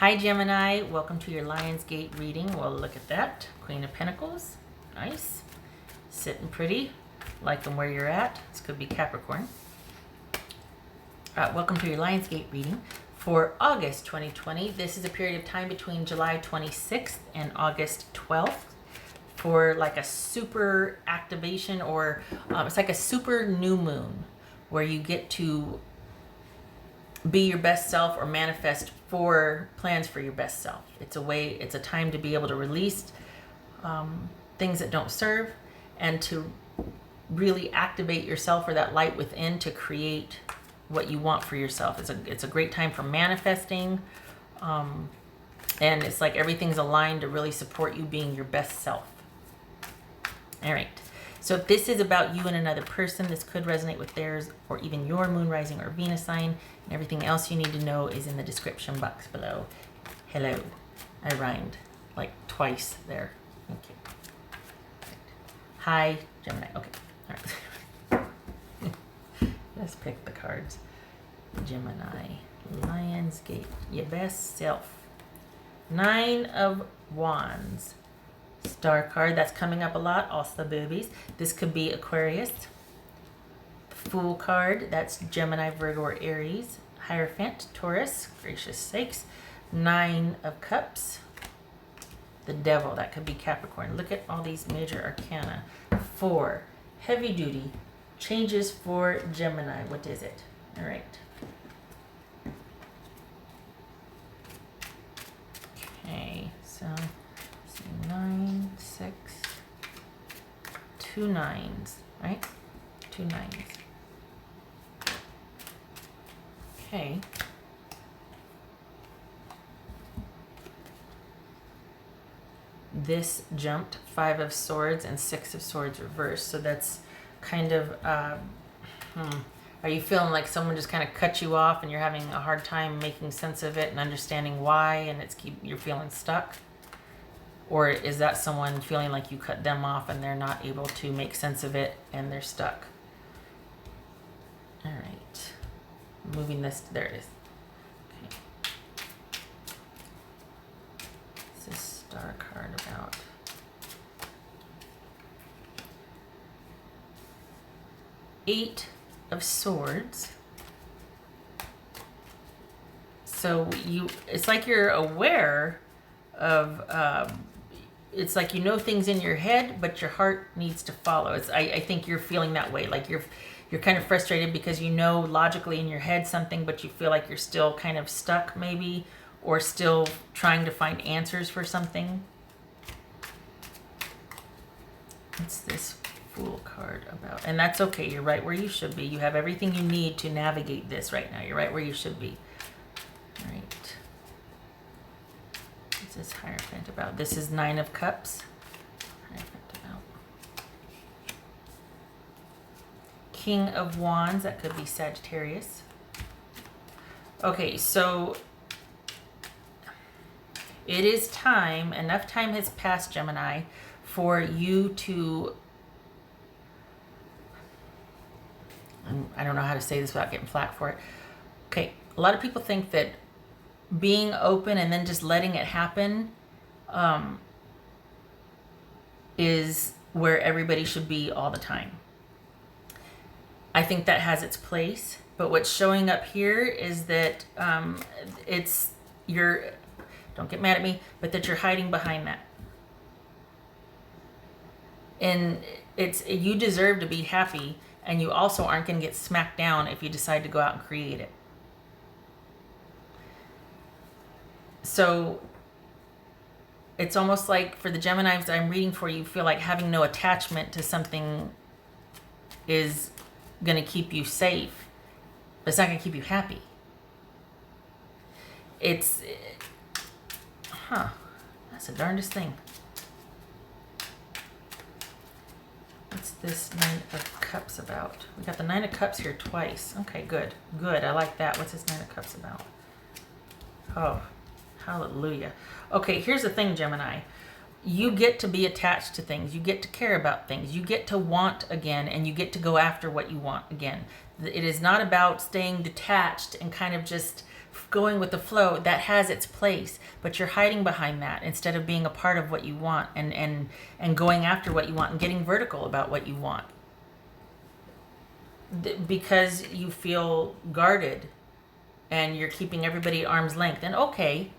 Hi Gemini, welcome to your Lionsgate reading. Well, look at that. Queen of Pentacles. Nice. Sitting pretty. Like them where you're at. This could be Capricorn. Welcome to your Lionsgate reading for August 2020. This is a period of time between July 26th and August 12th for like a super activation, or it's like a super new moon where you get to be your best self or manifest for plans for your best self. It's a time to be able to release things that don't serve and to really activate yourself or that light within to create what you want for yourself. It's a great time for manifesting, and it's like everything's aligned to really support you being your best self. All right. So if this is about you and another person, this could resonate with theirs or even your moon, rising, or Venus sign. And everything else you need to know is in the description box below. Hello. I rhymed like twice there. Thank you. Hi, Gemini. Okay. All right. Let's pick the cards. Gemini. Lionsgate. Your best self. 9 of Wands. Star card, that's coming up a lot. Also boobies. This could be Aquarius. Fool card, that's Gemini, Virgo, or Aries. Hierophant, Taurus. Gracious sakes. 9 of Cups. The Devil, that could be Capricorn. Look at all these major arcana. 4, heavy duty. Changes for Gemini. What is it? All right. Okay, so 9, 6, 2 9s, right? 2 9s. Okay. This jumped 5 of Swords and 6 of Swords reversed. So that's kind of, are you feeling like someone just kind of cut you off and you're having a hard time making sense of it and understanding why, and you're feeling stuck? Or is that someone feeling like you cut them off and they're not able to make sense of it and they're stuck? All right. Moving this, there it is. Okay. What's this star card about? Eight of Swords. So it's like you're aware of, it's like you know things in your head, but your heart needs to follow. I think you're feeling that way. Like you're kind of frustrated because you know logically in your head something, but you feel like you're still kind of stuck maybe, or still trying to find answers for something. What's this Fool card about? And that's okay. You're right where you should be. You have everything you need to navigate this right now. You're right where you should be. All right. What's this Hierophant about? This is 9 of Cups. Hierophant about. King of Wands. That could be Sagittarius. Okay, so it is time. Enough time has passed, Gemini, for you to, I don't know how to say this without getting flack for it. Okay, a lot of people think that being open and then just letting it happen is where everybody should be all the time. I think that has its place, but what's showing up here is that don't get mad at me, but that you're hiding behind that. And you deserve to be happy, and you also aren't going to get smacked down if you decide to go out and create it. So it's almost like for the Geminis that I'm reading for, you feel like having no attachment to something is going to keep you safe, but it's not going to keep you happy. That's the darndest thing. What's this 9 of Cups about? We got the 9 of Cups here twice. Okay, good. Good. I like that. What's this 9 of Cups about? Oh, hallelujah. Okay, here's the thing, Gemini. You get to be attached to things. You get to care about things. You get to want again, and you get to go after what you want again. It is not about staying detached and kind of just going with the flow, that has its place, but you're hiding behind that instead of being a part of what you want, and going after what you want and getting vertical about what you want, because you feel guarded and you're keeping everybody at arm's length. And okay,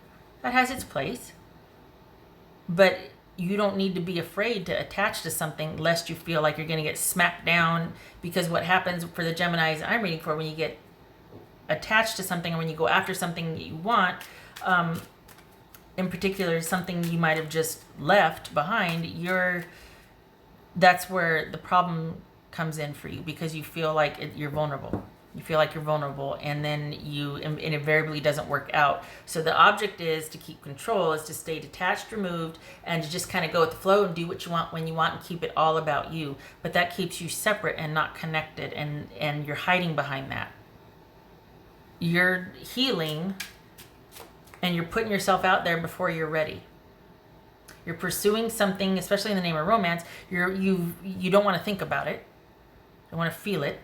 that has its place, but you don't need to be afraid to attach to something lest you feel like you're going to get smacked down. Because what happens for the Geminis I'm reading for, when you get attached to something, or when you go after something that you want, in particular something you might have just left behind, that's where the problem comes in for you, because you feel like you're vulnerable. You feel like you're vulnerable, and then it invariably doesn't work out. So the object is to keep control, is to stay detached, removed, and to just kind of go with the flow and do what you want when you want and keep it all about you. But that keeps you separate and not connected, and you're hiding behind that. You're healing, and you're putting yourself out there before you're ready. You're pursuing something, especially in the name of romance. You don't want to think about it. You don't want to feel it.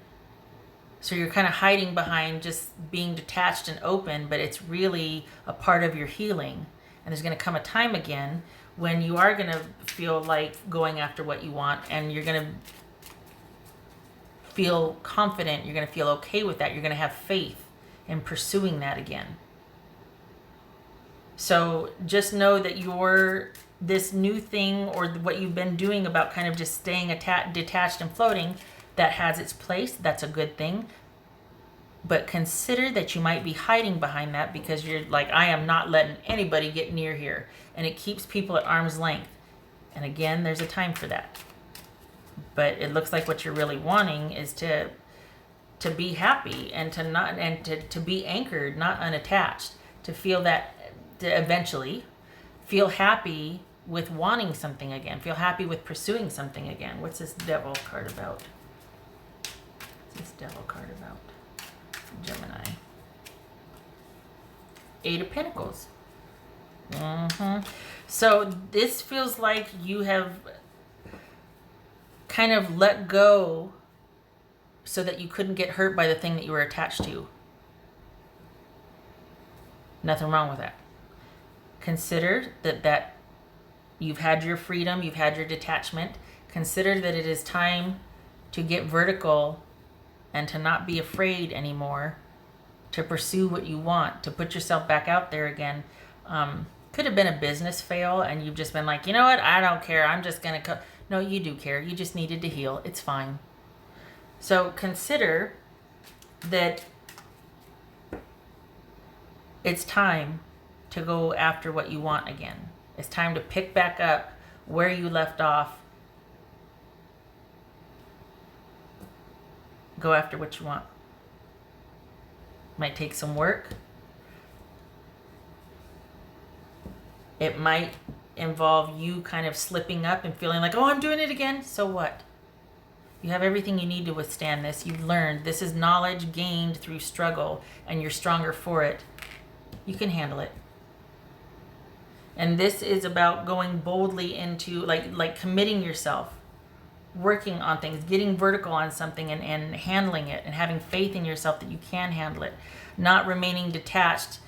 So you're kind of hiding behind just being detached and open, but it's really a part of your healing. And there's going to come a time again when you are going to feel like going after what you want, and you're going to feel confident. You're going to feel okay with that. You're going to have faith in pursuing that again. So just know that this new thing, or what you've been doing about kind of just staying detached and floating, that has its place. That's a good thing. But consider that you might be hiding behind that because you're like, I am not letting anybody get near here. And it keeps people at arm's length. And again, there's a time for that. But it looks like what you're really wanting is to be happy, and to be anchored, not unattached. To feel that, to eventually feel happy with wanting something again. Feel happy with pursuing something again. What's this Devil card about? What's this Devil card about? Gemini. 8 of Pentacles. So this feels like you have kind of let go so that you couldn't get hurt by the thing that you were attached to. Nothing wrong with that. Consider that you've had your freedom, you've had your detachment. Consider that it is time to get vertical and to not be afraid anymore, to pursue what you want, to put yourself back out there again. Could have been a business fail, and you've just been like, you know what, I don't care, I'm just going to... No, you do care. You just needed to heal. It's fine. So consider that it's time to go after what you want again. It's time to pick back up where you left off. Go after what you want. Might take some work. It might involve you kind of slipping up and feeling like, oh, I'm doing it again. So what? You have everything you need to withstand this. You've learned. This is knowledge gained through struggle, and you're stronger for it. You can handle it. And this is about going boldly into, like committing yourself, working on things, getting vertical on something, and handling it, and having faith in yourself that you can handle it. Not remaining detached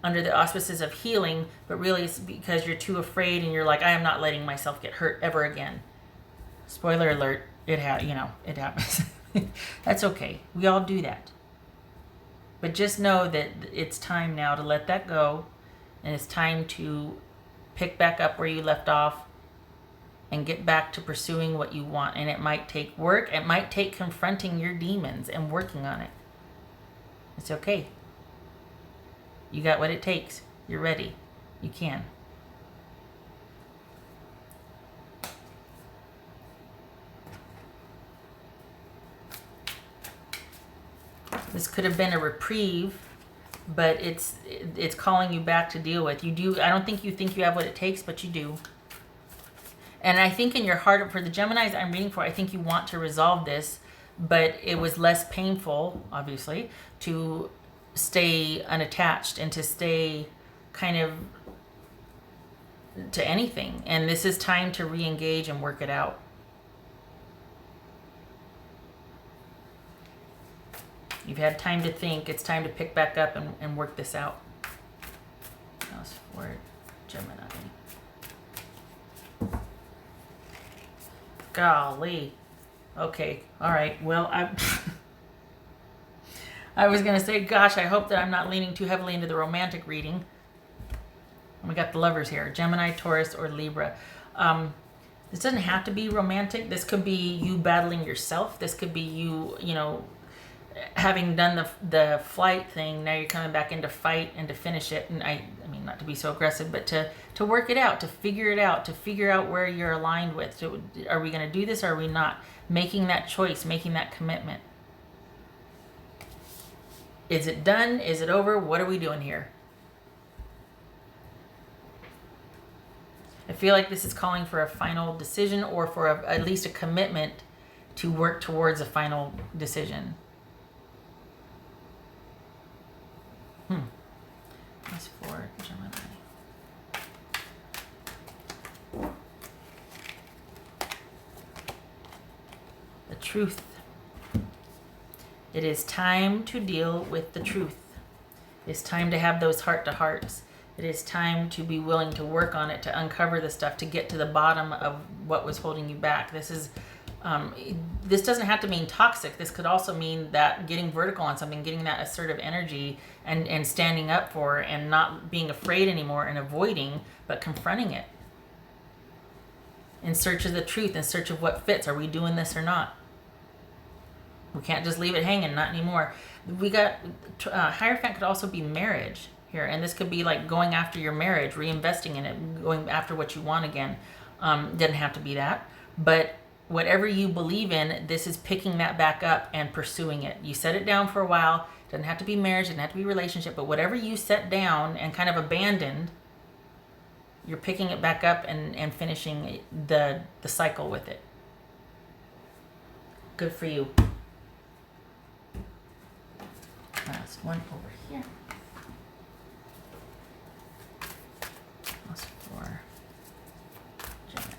under the auspices of healing, but really it's because you're too afraid, and you're like, I am not letting myself get hurt ever again. Spoiler alert, it happens. That's okay. We all do that. But just know that it's time now to let that go, and it's time to pick back up where you left off and get back to pursuing what you want. And it might take work. It might take confronting your demons and working on it. It's okay. You got what it takes. You're ready. You can. This could have been a reprieve, but it's calling you back to deal with. I don't think you have what it takes, but you do. And I think in your heart, for the Geminis I'm reading for, I think you want to resolve this, but it was less painful, obviously, to stay unattached and to stay kind of to anything. And this is time to re-engage and work it out. You've had time to think. It's time to pick back up and work this out. That was for Gemini. Golly. Okay. All right. Well, I was going to say, gosh, I hope that I'm not leaning too heavily into the romantic reading. We got the lovers here. Gemini, Taurus, or Libra. This doesn't have to be romantic. This could be you battling yourself. This could be you, having done the flight thing. Now you're coming back into fight and to finish it. And I mean, not to be so aggressive, but to work it out, to figure it out, to figure out where you're aligned with. So are we going to do this or are we not? Making that choice, making that commitment. Is it done? Is it over? What are we doing here? I feel like this is calling for a final decision or for at least a commitment to work towards a final decision. That's for Gemini. The truth. It is time to deal with the truth. It's time to have those heart-to-hearts. It is time to be willing to work on it, to uncover the stuff, to get to the bottom of what was holding you back. This doesn't have to mean toxic. This could also mean that getting vertical on something, getting that assertive energy and standing up for and not being afraid anymore and avoiding, but confronting it. In search of the truth, in search of what fits. Are we doing this or not? We can't just leave it hanging, not anymore. We got, Hierophant could also be marriage here, and this could be like going after your marriage, reinvesting in it, going after what you want again. Doesn't have to be that, but whatever you believe in, this is picking that back up and pursuing it. You set it down for a while. Doesn't have to be marriage, doesn't have to be relationship, but whatever you set down and kind of abandoned, you're picking it back up and finishing the cycle with it. Good for you. Last one over here. That's for Gemini.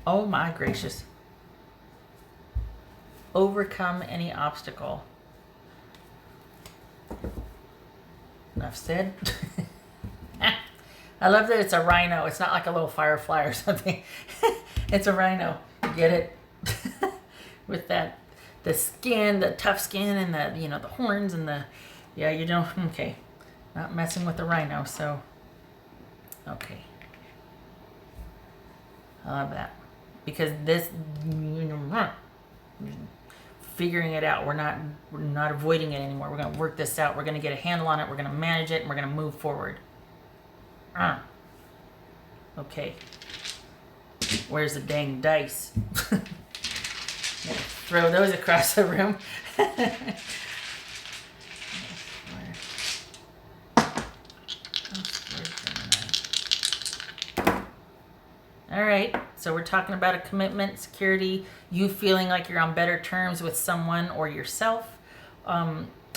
Oh my gracious. Overcome any obstacle. Enough said. I love that it's a rhino. It's not like a little firefly or something. It's a rhino. Get it? With that, the skin, the tough skin, and the the horns and okay. Not messing with the rhino, so okay. I love that. Because this figuring it out. We're not avoiding it anymore. We're gonna work this out. We're gonna get a handle on it. We're gonna manage it, and we're gonna move forward. Okay. Where's the dang dice? Throw those across the room. All right. So we're talking about a commitment, security, you feeling like you're on better terms with someone or yourself,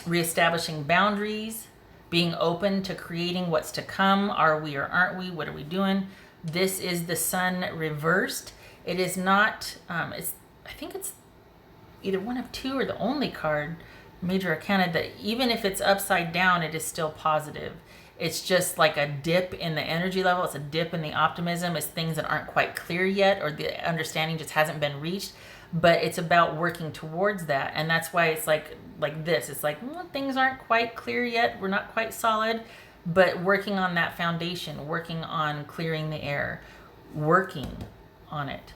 reestablishing boundaries, being open to creating what's to come. Are we or aren't we? What are we doing? This is the sun reversed. It is not, I think it's either one of two or the only card, major arcana, that even if it's upside down, it is still positive. It's just like a dip in the energy level. It's a dip in the optimism. It's things that aren't quite clear yet, or the understanding just hasn't been reached. But it's about working towards that. And that's why it's like this. It's like, things aren't quite clear yet. We're not quite solid. But working on that foundation, working on clearing the air, working on it,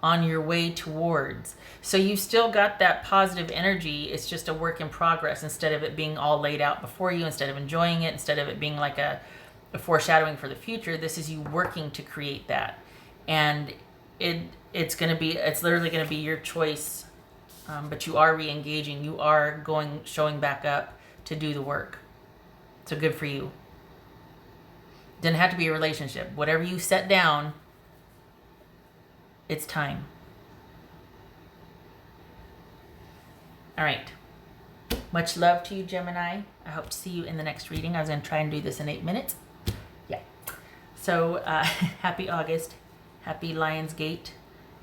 on your way towards. So you've still got that positive energy. It's just a work in progress instead of it being all laid out before you, instead of enjoying it, instead of it being like a foreshadowing for the future. This is you working to create that. And it's literally going to be your choice. But you are re-engaging. You are showing back up to do the work. So good for you. Doesn't have to be a relationship. Whatever you set down, it's time. All right. Much love to you, Gemini. I hope to see you in the next reading. I was going to try and do this in 8 minutes. Yeah. So happy August. Happy Lionsgate.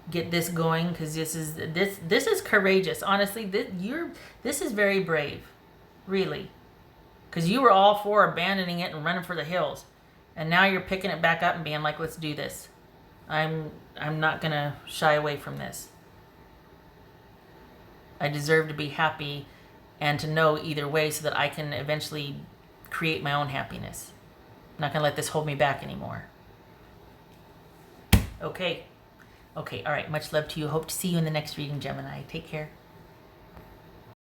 Get this going, because this is courageous. Honestly, this is very brave, really, because you were all for abandoning it and running for the hills, and now you're picking it back up and being like, let's do this. I'm not gonna shy away from this. I deserve to be happy and to know either way so that I can eventually create my own happiness. I'm not gonna let this hold me back anymore. Okay, all right, much love to you. Hope to see you in the next reading, Gemini. Take care.